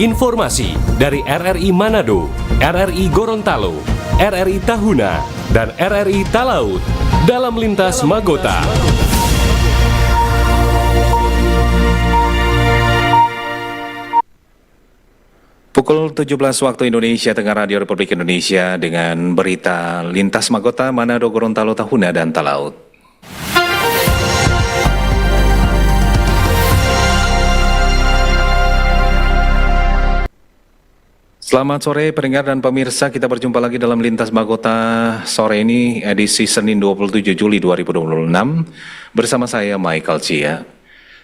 Informasi dari RRI Manado, RRI Gorontalo, RRI Tahuna, dan RRI Talaut dalam Lintas Magota. Pukul 17 waktu Indonesia Tengah, Radio Republik Indonesia dengan berita Lintas Magota Manado, Gorontalo, Tahuna, dan Talaut. Selamat sore pendengar dan pemirsa, kita berjumpa lagi dalam Lintas Magota sore ini edisi Senin 27 Juli 2026 bersama saya Michael Cia.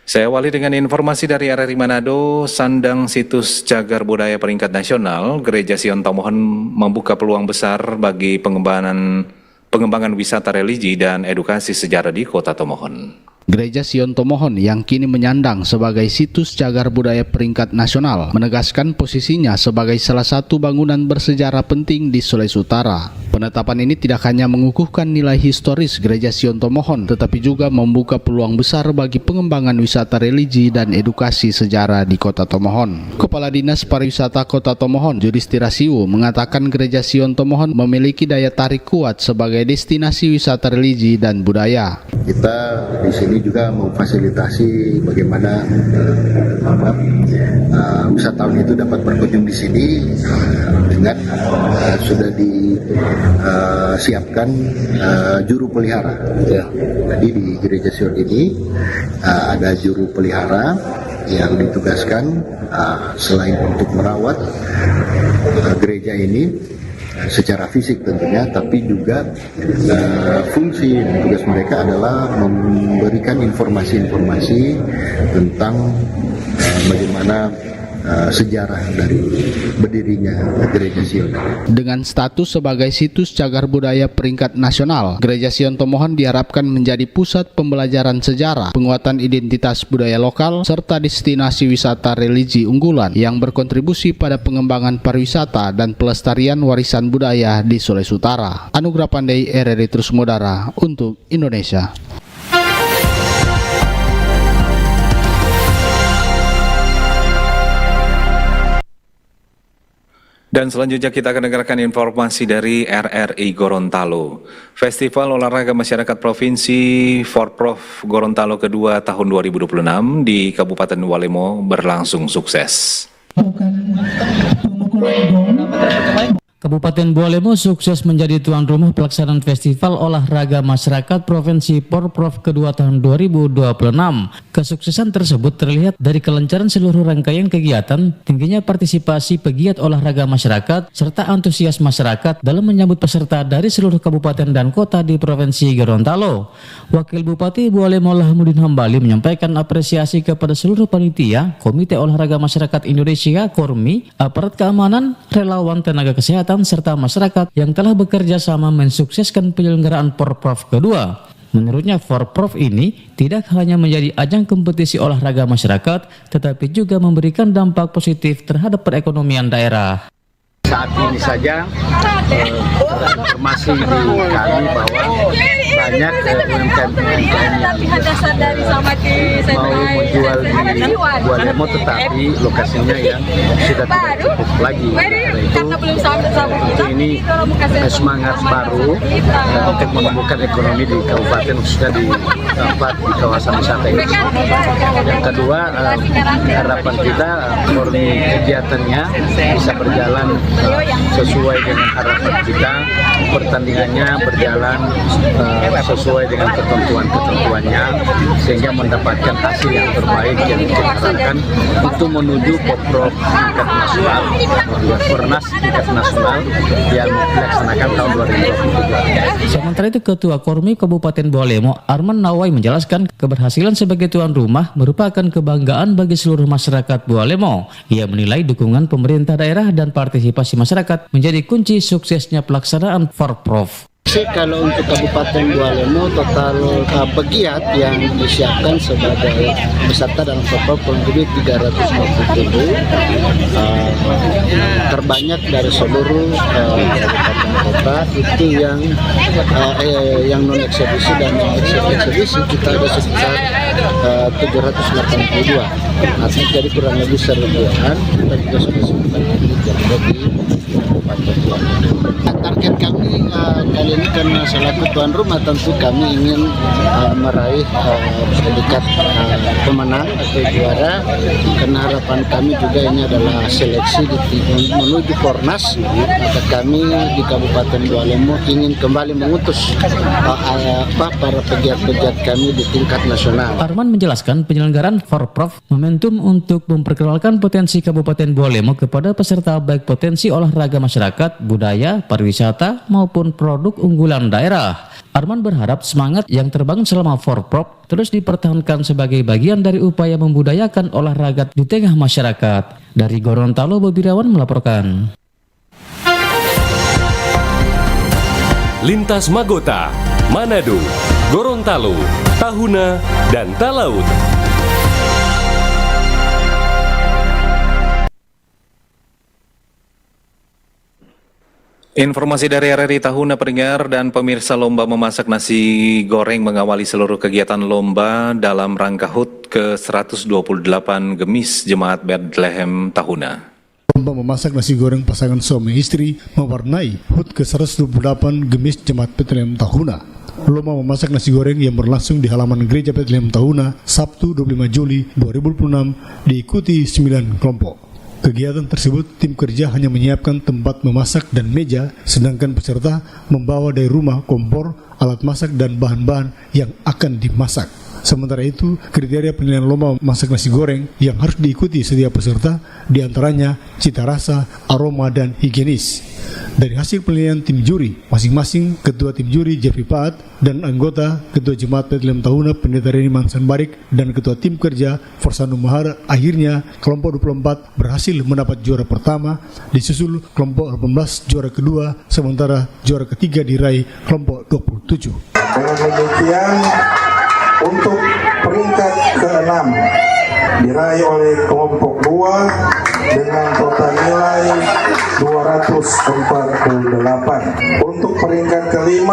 Saya awali dengan informasi dari RRI Manado. Sandang situs cagar budaya peringkat nasional, Gereja Sion Tomohon membuka peluang besar bagi pengembangan wisata religi dan edukasi sejarah di Kota Tomohon. Gereja Sion Tomohon yang kini menyandang sebagai situs cagar budaya peringkat nasional menegaskan posisinya sebagai salah satu bangunan bersejarah penting di Sulawesi Utara. Penetapan ini tidak hanya mengukuhkan nilai historis Gereja Sion Tomohon, tetapi juga membuka peluang besar bagi pengembangan wisata religi dan edukasi sejarah di Kota Tomohon. Kepala Dinas Pariwisata Kota Tomohon, Yudhistira Siwu, mengatakan Gereja Sion Tomohon memiliki daya tarik kuat sebagai destinasi wisata religi dan budaya. Kita di sini juga memfasilitasi bagaimana wisatawan itu dapat berkunjung di sini dengan sudah disiapkan juru pelihara. Jadi di Gereja Sion ini ada juru pelihara yang ditugaskan selain untuk merawat gereja ini secara fisik tentunya, tapi juga fungsi dan tugas mereka adalah memberikan informasi-informasi tentang bagaimana sejarah dari berdirinya Gereja Sion. Dengan status sebagai situs cagar budaya peringkat nasional, Gereja Sion Tomohon diharapkan menjadi pusat pembelajaran sejarah, penguatan identitas budaya lokal, serta destinasi wisata religi unggulan yang berkontribusi pada pengembangan pariwisata dan pelestarian warisan budaya di Sulawesi Utara. Anugrah Pandai, RRI Terus Mudara untuk Indonesia. Dan selanjutnya kita akan dengarkan informasi dari RRI Gorontalo. Festival Olahraga Masyarakat Provinsi Forprov Gorontalo kedua tahun 2026 di Kabupaten Walemo berlangsung sukses. Kabupaten Walemo sukses menjadi tuan rumah pelaksanaan Festival Olahraga Masyarakat Provinsi Forprov kedua tahun 2026. Kesuksesan tersebut terlihat dari kelancaran seluruh rangkaian kegiatan, tingginya partisipasi pegiat olahraga masyarakat, serta antusias masyarakat dalam menyambut peserta dari seluruh kabupaten dan kota di Provinsi Gorontalo. Wakil Bupati Walemo Lahamuddin Hambali menyampaikan apresiasi kepada seluruh panitia, Komite Olahraga Masyarakat Indonesia (KORMI), aparat keamanan, relawan tenaga kesehatan, serta masyarakat yang telah bekerja sama mensukseskan penyelenggaraan Forprov kedua. Menurutnya, Forprov ini tidak hanya menjadi ajang kompetisi olahraga masyarakat, tetapi juga memberikan dampak positif terhadap perekonomian daerah. Saat ini saja informasi di kami bahwa banyak UMKM yang mau menjual di Walemo, tetapi lokasinya yang sudah tidak cukup lagi. Itu ini semangat baru untuk menemukan ekonomi di kabupaten, khususnya di tempat di kawasan wisata ini. Yang kedua, harapan kita kegiatannya bisa berjalan sesuai dengan harapan kita, pertandingannya berjalan sesuai dengan ketentuan-ketentuannya, sehingga mendapatkan hasil yang terbaik yang kita harapkan untuk menuju Forprov tingkat nasional, Fornas tingkat nasional yang dilaksanakan tahun 2023. Sementara itu, Ketua KORMI Kabupaten Walemo Arman Nawai menjelaskan keberhasilan sebagai tuan rumah merupakan kebanggaan bagi seluruh masyarakat Walemo. Ia menilai dukungan pemerintah daerah dan partisipasi masyarakat menjadi kunci suksesnya pelaksanaan Forprov. Kalau untuk Kabupaten Walemo, total pegiat yang disiapkan sebagai peserta dalam Forprov kurang lebih 357, terbanyak dari seluruh kabupaten kota. Itu yang non eksebisi dan eksebisi kita ada sekitar 782. Artinya jadi kurang lebih 1000-an. Kita juga sudah selaku tuan rumah tentu kami ingin meraih predikat pemenang atau juara, karena harapan kami juga ini adalah seleksi menuju Kornas. Maka kami di Kabupaten Dualemo ingin kembali mengutus para pegiat-pegiat kami di tingkat nasional. Arman menjelaskan penyelenggaraan Forprov momentum untuk memperkenalkan potensi Kabupaten Dualemo kepada peserta baik potensi olahraga masyarakat, budaya, pariwisata maupun produk unggulan daerah. Arman berharap semangat yang terbangun selama Forprov terus dipertahankan sebagai bagian dari upaya membudayakan olahraga di tengah masyarakat. Dari Gorontalo, Bobi Irawan melaporkan. Lintas Magota, Manado, Gorontalo, Tahuna, dan Talaut. Informasi dari RRI Tahuna pendengar dan pemirsa, lomba memasak nasi goreng mengawali seluruh kegiatan lomba dalam rangka HUT ke-128 Gemis Jemaat Bethlehem Tahuna. Lomba memasak nasi goreng pasangan suami istri mewarnai HUT ke-128 Gemis Jemaat Bethlehem Tahuna. Lomba memasak nasi goreng yang berlangsung di halaman Gereja Bethlehem Tahuna Sabtu 25 Juli 2026 diikuti 9 kelompok. Kegiatan tersebut tim kerja hanya menyiapkan tempat memasak dan meja, sedangkan peserta membawa dari rumah kompor, alat masak dan bahan-bahan yang akan dimasak. Sementara itu, kriteria penilaian lomba masak nasi goreng yang harus diikuti setiap peserta diantaranya cita rasa, aroma, dan higienis. Dari hasil penilaian tim juri, masing-masing Ketua Tim Juri Jeffrey Paat dan anggota Ketua Jemaat Bethlehem Tahuna Pendeta Reni Mansanbarik dan Ketua Tim Kerja Forsanu Mahar, akhirnya kelompok 24 berhasil mendapat juara pertama, disusul kelompok 18 juara kedua, sementara juara ketiga diraih kelompok 27. Dengan demikian, untuk peringkat ke-6 diraih oleh kelompok 2 dengan total nilai 248. Untuk peringkat ke-5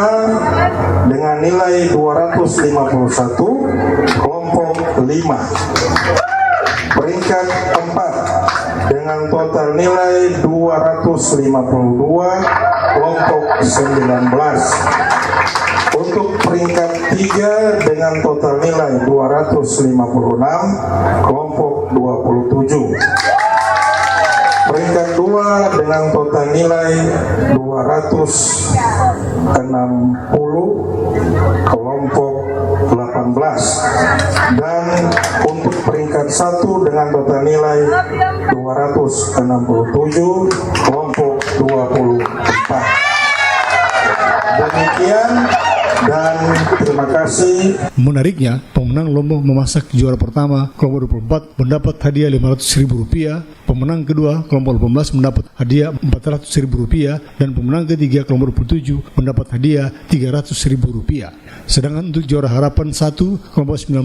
dengan nilai 251, kelompok 5. Peringkat 4 dengan total nilai 252, kelompok 19. Untuk peringkat 3 dengan total nilai 256, kelompok 27. Peringkat 2 dengan total nilai 260, kelompok 18. Dan untuk peringkat 1 dengan total nilai 267, kelompok 24. Demikian dan terima kasih. Menariknya, pemenang lomba memasak juara pertama kelompok 24 mendapat hadiah Rp500.000, pemenang kedua kelompok 18 mendapat hadiah Rp400.000 dan pemenang ketiga kelompok 27 mendapat hadiah Rp300.000. Sedangkan untuk juara harapan 1 kelompok 19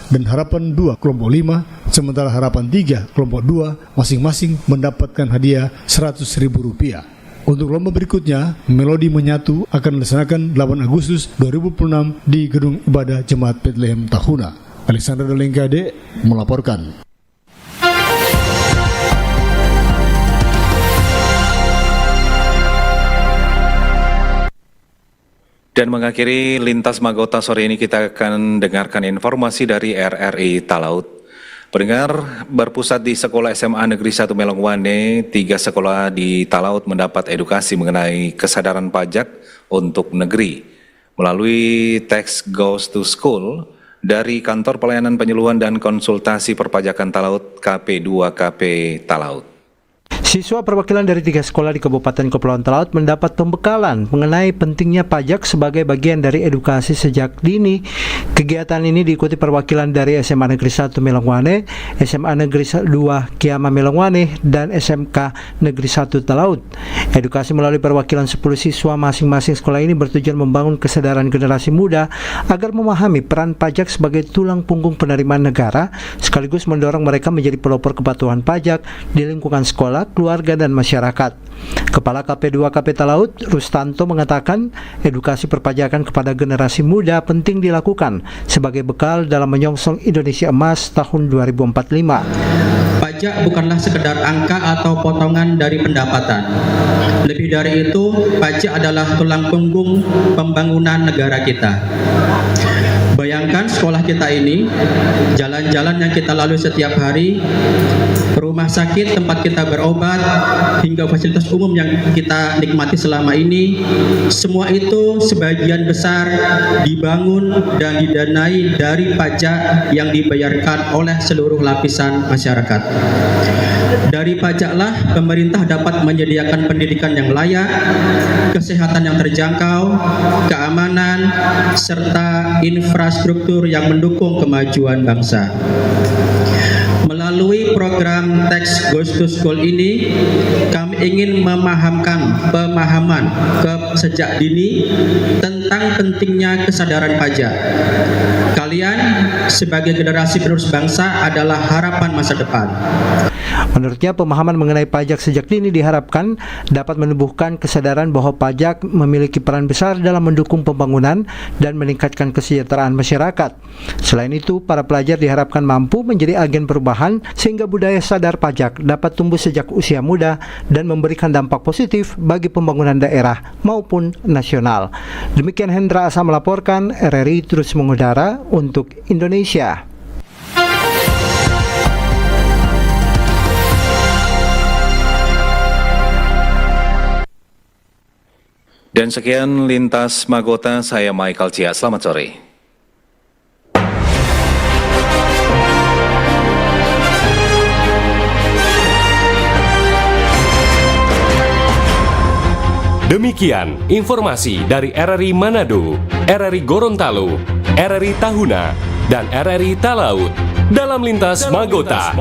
dan harapan 2 kelompok 5, sementara harapan 3 kelompok 2 masing-masing mendapatkan hadiah Rp100.000. Untuk lomba berikutnya, Melodi Menyatu akan dilaksanakan 8 Agustus 2026 di Gedung Ibadah Jemaat Bethlehem Tahuna. Alexander Dolengkade melaporkan. Dan mengakhiri Lintas Magota sore ini, kita akan dengarkan informasi dari RRI Talaut. Pendengar, berpusat di Sekolah SMA Negeri 1 Melongwane, 3 sekolah di Talaut mendapat edukasi mengenai kesadaran pajak untuk negeri melalui Tax Goes to School dari Kantor Pelayanan Penyuluhan dan Konsultasi Perpajakan Talaut KP2KP Talaut. Siswa perwakilan dari 3 sekolah di Kabupaten Kepulauan Talaut mendapat pembekalan mengenai pentingnya pajak sebagai bagian dari edukasi sejak dini. Kegiatan ini diikuti perwakilan dari SMA Negeri 1 Melongwane, SMA Negeri 2 Kiama Melongwane, dan SMK Negeri 1 Talaut. Edukasi melalui perwakilan 10 siswa masing-masing sekolah ini bertujuan membangun kesadaran generasi muda agar memahami peran pajak sebagai tulang punggung penerimaan negara, sekaligus mendorong mereka menjadi pelopor kepatuhan pajak di lingkungan sekolah, keluarga, dan masyarakat. Kepala KP2KP Talaut, Rustanto, mengatakan edukasi perpajakan kepada generasi muda penting dilakukan sebagai bekal dalam menyongsong Indonesia Emas tahun 2045. Pajak bukanlah sekedar angka atau potongan dari pendapatan. Lebih dari itu, pajak adalah tulang punggung pembangunan negara kita. Bayangkan sekolah kita ini, jalan-jalan yang kita lalui setiap hari, rumah sakit tempat kita berobat, hingga fasilitas umum yang kita nikmati selama ini, semua itu sebagian besar dibangun dan didanai dari pajak yang dibayarkan oleh seluruh lapisan masyarakat. Dari pajaklah pemerintah dapat menyediakan pendidikan yang layak, kesehatan yang terjangkau, keamanan, serta infrastruktur yang mendukung kemajuan bangsa. Melalui program Tax Goes to School ini, kami ingin memahamkan pemahaman sejak dini tentang pentingnya kesadaran pajak. Kalian sebagai generasi penerus bangsa adalah harapan masa depan. Menurutnya, pemahaman mengenai pajak sejak dini diharapkan dapat menumbuhkan kesadaran bahwa pajak memiliki peran besar dalam mendukung pembangunan dan meningkatkan kesejahteraan masyarakat. Selain itu, para pelajar diharapkan mampu menjadi agen perubahan sehingga budaya sadar pajak dapat tumbuh sejak usia muda dan memberikan dampak positif bagi pembangunan daerah maupun nasional. Demikian Hendra Asa melaporkan, RRI terus mengudara untuk Indonesia. Dan sekian Lintas Magota, saya Michael Cia. Selamat sore. Demikian informasi dari RRI Manado, RRI Gorontalo, RRI Tahuna, dan RRI Talaut dalam Lintas Magota.